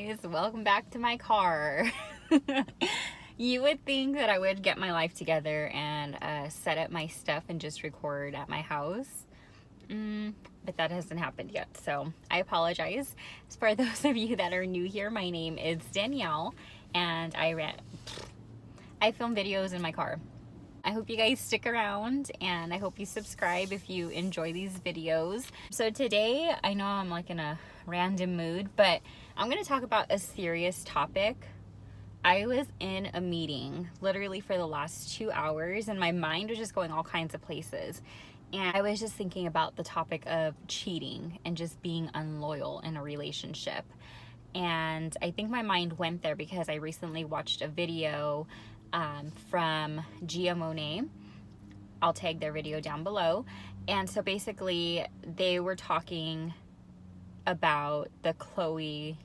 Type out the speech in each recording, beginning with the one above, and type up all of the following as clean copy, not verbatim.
guys, welcome back to my car. You would think that I would get my life together and set up my stuff and just record at my house, but that hasn't happened yet, so I apologize. For those of you that are new here, my name is Danielle and I film videos in my car. I hope you guys stick around and I hope you subscribe if you enjoy these videos. So today, I know I'm like in a random mood, but I'm going to talk about a serious topic. I was in a meeting literally for the last 2 hours and my mind was just going all kinds of places. And I was just thinking about the topic of cheating and just being unloyal in a relationship. And I think my mind went there because I recently watched a video from Gia Monet. I'll tag their video down below. And so basically they were talking about the Khloe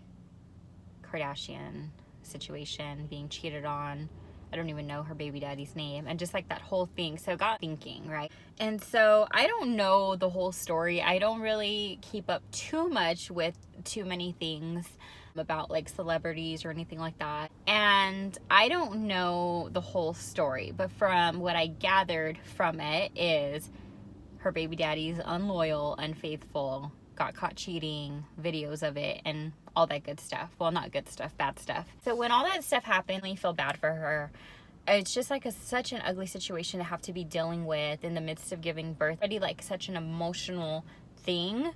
Kardashian situation, being cheated on. I don't even know her baby daddy's name, and just like that whole thing. So I got thinking, right? And so I don't know the whole story. I don't really keep up too much with too many things about like celebrities or anything like that. And I don't know the whole story, but from what I gathered from it is her baby daddy's unloyal, unfaithful, got caught cheating, videos of it, and all that good stuff. Well, not good stuff, bad stuff. So when all that stuff happened, I feel bad for her. It's just like such an ugly situation to have to be dealing with in the midst of giving birth. Already like such an emotional thing.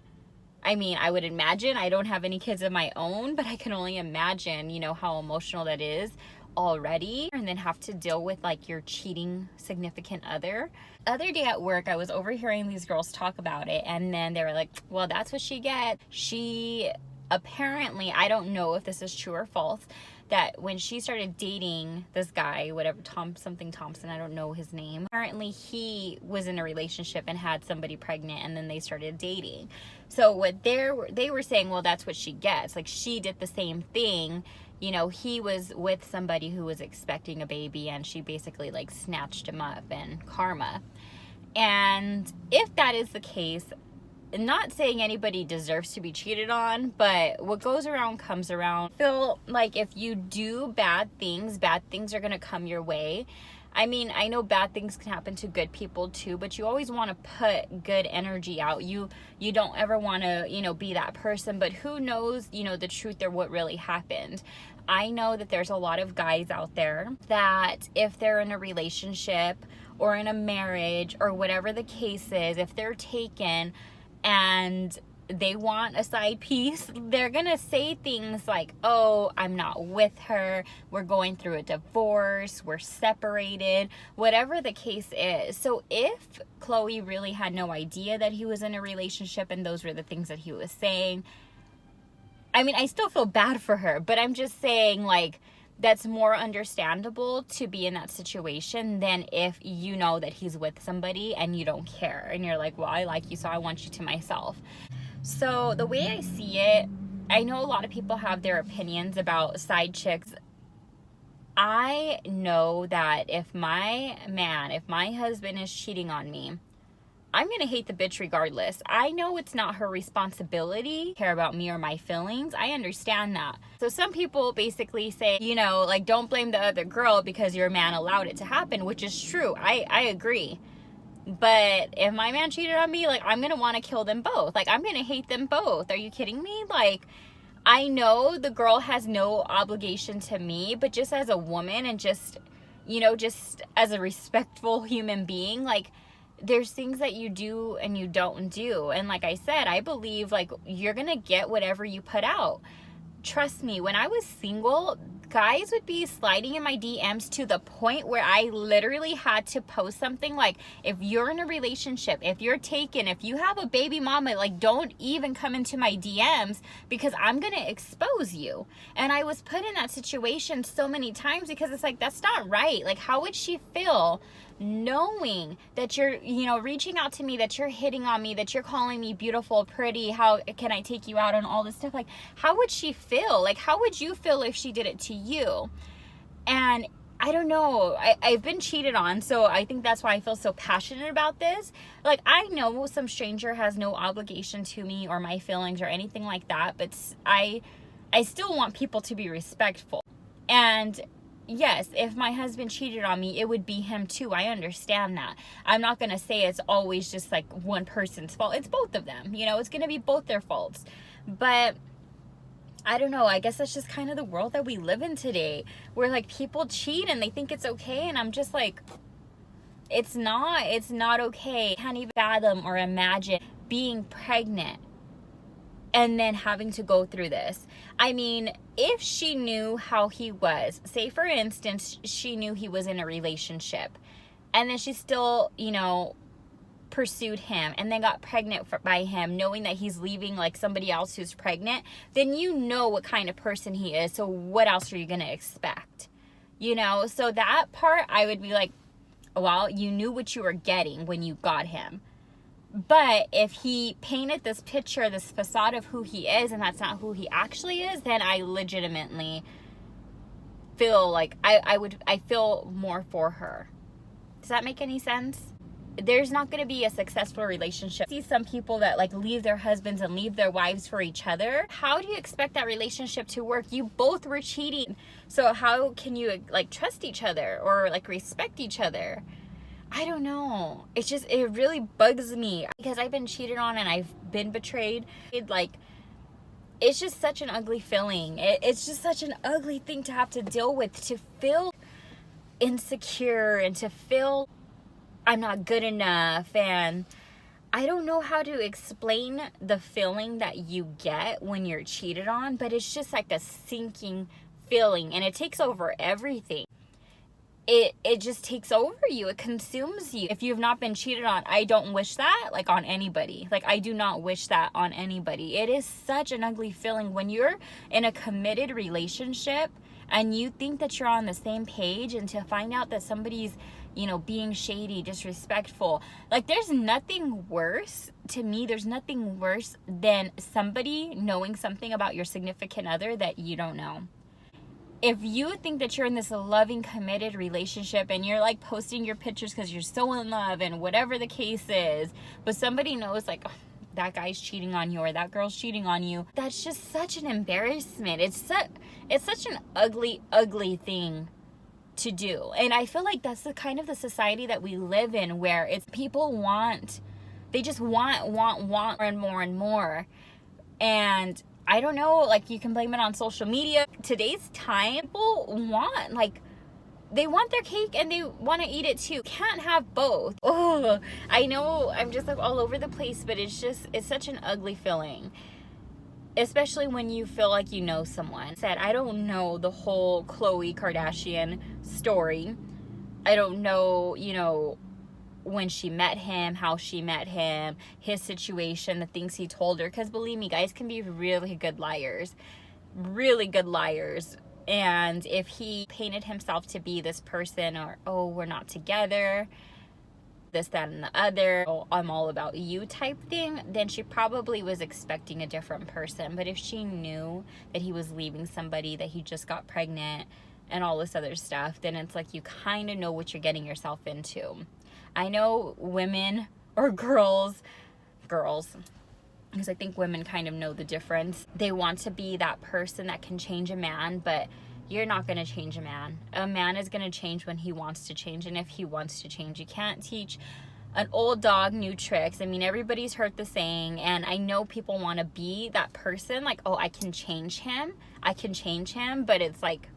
I mean, I would imagine, I don't have any kids of my own, but I can only imagine, you know, how emotional that is already, and then have to deal with like your cheating significant other. Other day at work, I was overhearing these girls talk about it, and then they were like, well, that's what she gets. She apparently, I don't know if this is true or false, that when she started dating this guy, whatever, Thompson, I don't know his name. Apparently he was in a relationship and had somebody pregnant, and then they started dating. So what they were saying, well, that's what she gets. Like, she did the same thing. You know, he was with somebody who was expecting a baby, and she basically like snatched him up, and karma. And if that is the case, not saying anybody deserves to be cheated on, but what goes around comes around. I feel like if you do bad things are going to come your way. I mean, I know bad things can happen to good people too, but you always want to put good energy out. You don't ever want to, you know, be that person, but who knows, you know, the truth or what really happened. I know that there's a lot of guys out there that if they're in a relationship or in a marriage or whatever the case is, if they're taken and they want a side piece, they're gonna say things like, oh, I'm not with her, we're going through a divorce, we're separated, whatever the case is. So if Khloe really had no idea that he was in a relationship and those were the things that he was saying, I mean, I still feel bad for her, but I'm just saying, like, that's more understandable to be in that situation than if you know that he's with somebody and you don't care and you're like, well, I like you, so I want you to myself. So the way I see it, I know a lot of people have their opinions about side chicks. I know that if my husband is cheating on me, I'm going to hate the bitch regardless. I know it's not her responsibility to care about me or my feelings. I understand that. So some people basically say, you know, like, don't blame the other girl because your man allowed it to happen, which is true. I agree. But if my man cheated on me, like, I'm going to want to kill them both. Like, I'm going to hate them both. Are you kidding me? Like, I know the girl has no obligation to me, but just as a woman and just, you know, just as a respectful human being, like, there's things that you do and you don't do. And like I said, I believe like you're gonna get whatever you put out. Trust me, when I was single, guys would be sliding in my DMs to the point where I literally had to post something like, if you're in a relationship, if you're taken, if you have a baby mama, like, don't even come into my DMs because I'm gonna expose you. And I was put in that situation so many times because it's like, that's not right. Like, how would she feel knowing that you're, you know, reaching out to me, that you're hitting on me, that you're calling me beautiful, pretty, how can I take you out, and all this stuff? Like, how would she feel? Like, how would you feel if she did it to you? And I don't know, I've been cheated on, so I think that's why I feel so passionate about this. Like, I know some stranger has no obligation to me or my feelings or anything like that, but I still want people to be respectful. And yes, if my husband cheated on me, it would be him too. I understand that. I'm not going to say it's always just like one person's fault. It's both of them. You know, it's going to be both their faults. But I don't know. I guess that's just kind of the world that we live in today, where like people cheat and they think it's okay. And I'm just like, it's not okay. I can't even fathom or imagine being pregnant and then having to go through this. I mean, if she knew how he was, say for instance, she knew he was in a relationship and then she still, you know, pursued him and then got pregnant by him, knowing that he's leaving like somebody else who's pregnant, then you know what kind of person he is. So what else are you going to expect? You know, so that part I would be like, well, you knew what you were getting when you got him. But if he painted this picture, this facade of who he is, and that's not who he actually is, then I legitimately feel like I feel more for her. Does that make any sense? There's not going to be a successful relationship. I see some people that like leave their husbands and leave their wives for each other. How do you expect that relationship to work? You both were cheating. So how can you like trust each other or like respect each other? I don't know. It's just, it really bugs me because I've been cheated on and I've been betrayed. It's just such an ugly feeling. It's just such an ugly thing to have to deal with, to feel insecure and to feel I'm not good enough. And I don't know how to explain the feeling that you get when you're cheated on, but it's just like a sinking feeling and it takes over everything. It just takes over you. It consumes you. If you've not been cheated on, I don't wish that like on anybody. Like I do not wish that on anybody. It is such an ugly feeling when you're in a committed relationship and you think that you're on the same page, and to find out that somebody's, you know, being shady, disrespectful. Like there's nothing worse to me. There's nothing worse than somebody knowing something about your significant other that you don't know. If you think that you're in this loving, committed relationship and you're like posting your pictures because you're so in love and whatever the case is, but somebody knows like, oh, that guy's cheating on you or that girl's cheating on you, that's just such an embarrassment. It's such an ugly, ugly thing to do. And I feel like that's the kind of the society that we live in, where it's people they just want more and more and more. And I don't know, like you can blame it on social media. Today's time, people want, like, they want their cake and they want to eat it too. Can't have both. Oh, I know I'm just like all over the place, but it's such an ugly feeling. Especially when you feel like you know someone. I don't know the whole Khloe Kardashian story. I don't know, you know, when she met him, how she met him, his situation, the things he told her. Because believe me, guys can be really good liars. Really good liars. And if he painted himself to be this person, or, oh, we're not together, this, that, and the other, oh, I'm all about you type thing, then she probably was expecting a different person. But if she knew that he was leaving somebody, that he just got pregnant, and all this other stuff, then it's like you kind of know what you're getting yourself into. I know women or girls, because I think women kind of know the difference. They want to be that person that can change a man, but you're not going to change a man. A man is going to change when he wants to change, and if he wants to change. You can't teach an old dog new tricks. I mean, everybody's heard the saying, and I know people want to be that person, like, oh, I can change him, but it's like,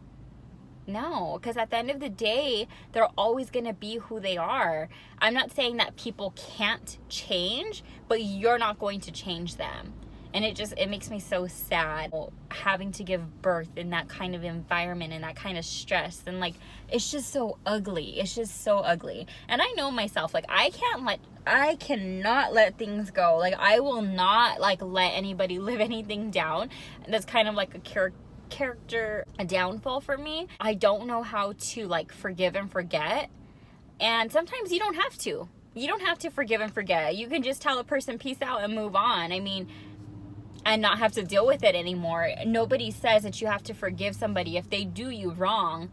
no, because at the end of the day, they're always going to be who they are. I'm not saying that people can't change, but you're not going to change them. And it makes me so sad having to give birth in that kind of environment and that kind of stress. And like, it's just so ugly. It's just so ugly. And I know myself, like, I cannot let things go. Like, I will not like let anybody live anything down. That's kind of like a character downfall for me. I don't know how to like forgive and forget. And sometimes you don't have to. You don't have to forgive and forget. You can just tell a person peace out and move on. I mean, and not have to deal with it anymore. Nobody says that you have to forgive somebody if they do you wrong.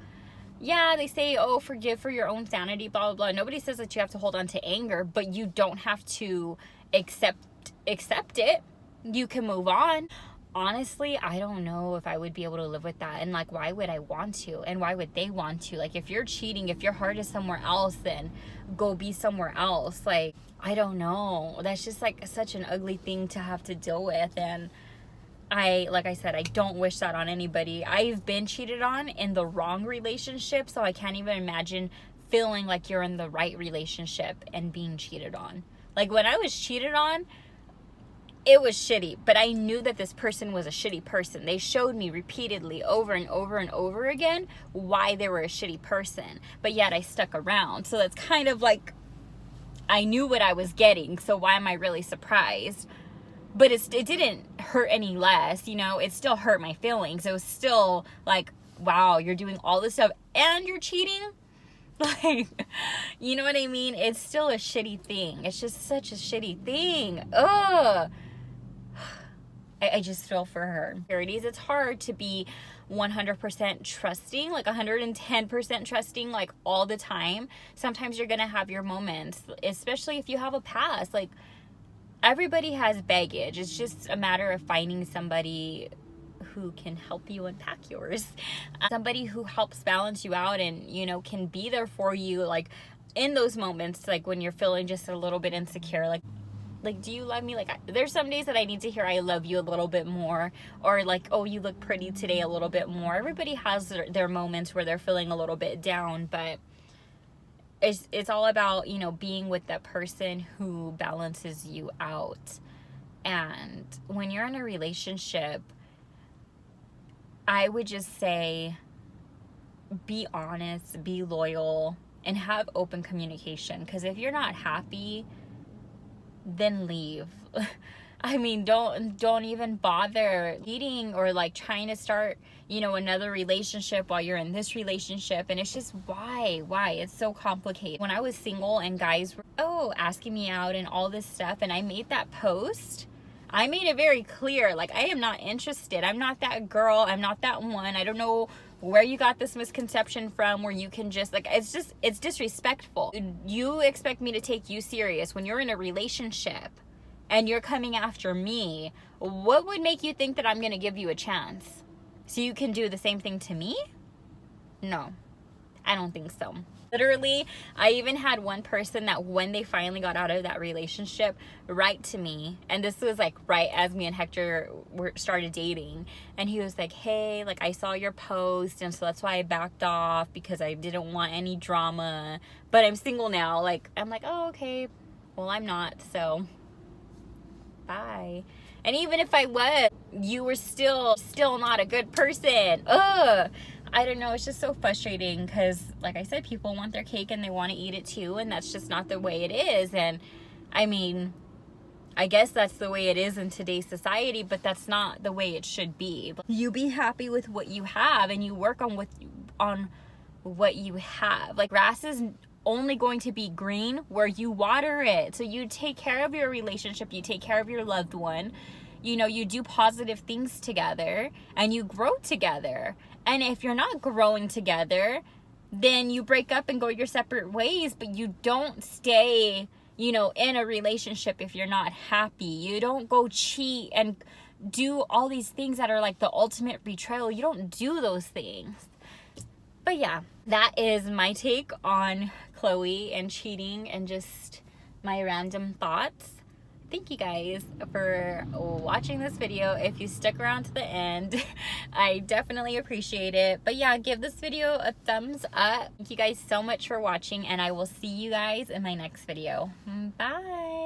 Yeah, they say, oh, forgive for your own sanity, blah, blah, blah. Nobody says that you have to hold on to anger, but you don't have to accept it. You can move on. honestly, I don't know if I would be able to live with that. And like, why would I want to? And why would they want to? Like, if you're cheating, if your heart is somewhere else, then go be somewhere else. Like, I don't know. That's just like such an ugly thing to have to deal with. And like I said, I don't wish that on anybody. I've been cheated on in the wrong relationship, so I can't even imagine feeling like you're in the right relationship and being cheated on. Like, when I was cheated on, it was shitty, but I knew that this person was a shitty person. They showed me repeatedly over and over and over again why they were a shitty person, but yet I stuck around. So that's kind of like, I knew what I was getting, so why am I really surprised? But it didn't hurt any less, you know. It still hurt my feelings. It was still like, wow, you're doing all this stuff and you're cheating? Like, you know what I mean? It's still a shitty thing. It's just such a shitty thing. Ugh. I just feel for her. It's hard to be 100% trusting, like 110% trusting, like all the time. Sometimes you're gonna have your moments, especially if you have a past. Like, everybody has baggage. It's just a matter of finding somebody who can help you unpack yours. Somebody who helps balance you out and, you know, can be there for you, like in those moments, like when you're feeling just a little bit insecure, like, do you love me? Like, there's some days that I need to hear I love you a little bit more, or like, oh, you look pretty today a little bit more. Everybody has their moments where they're feeling a little bit down, but it's all about, you know, being with that person who balances you out. And when you're in a relationship, I would just say, be honest, be loyal, and have open communication. Because if you're not happy, then leave. I mean, don't even bother dating or like trying to start, you know, another relationship while you're in this relationship. And it's just, why? It's so complicated. When I was single and guys were asking me out and all this stuff, and I made that post, I made it very clear, like, I am not interested. I'm not that girl. I'm not that one. I don't know where you got this misconception from, where you can just, like, it's disrespectful. You expect me to take you serious when you're in a relationship and you're coming after me. What would make you think that I'm going to give you a chance? So you can do the same thing to me? No, I don't think so. Literally, I even had one person that when they finally got out of that relationship, write to me, and this was like right as me and Hector started dating, and he was like, hey, like, I saw your post, and so that's why I backed off, because I didn't want any drama, but I'm single now. Like, I'm like, oh, okay, well, I'm not, so bye. And even if I was, you were still not a good person. Ugh. I don't know, it's just so frustrating, because like I said, people want their cake and they want to eat it too, and that's just not the way it is. And I mean, I guess that's the way it is in today's society, but that's not the way it should be. You be happy with what you have, and you work on what you have. Like, grass is only going to be green where you water it. So you take care of your relationship, you take care of your loved one, you know, you do positive things together, and you grow together. And if you're not growing together, then you break up and go your separate ways, but you don't stay, you know, in a relationship if you're not happy. You don't go cheat and do all these things that are like the ultimate betrayal. You don't do those things. But yeah, that is my take on Chloe and cheating and just my random thoughts. Thank you guys for watching this video. If you stuck around to the end, I definitely appreciate it. But yeah, give this video a thumbs up. Thank you guys so much for watching, and I will see you guys in my next video. Bye.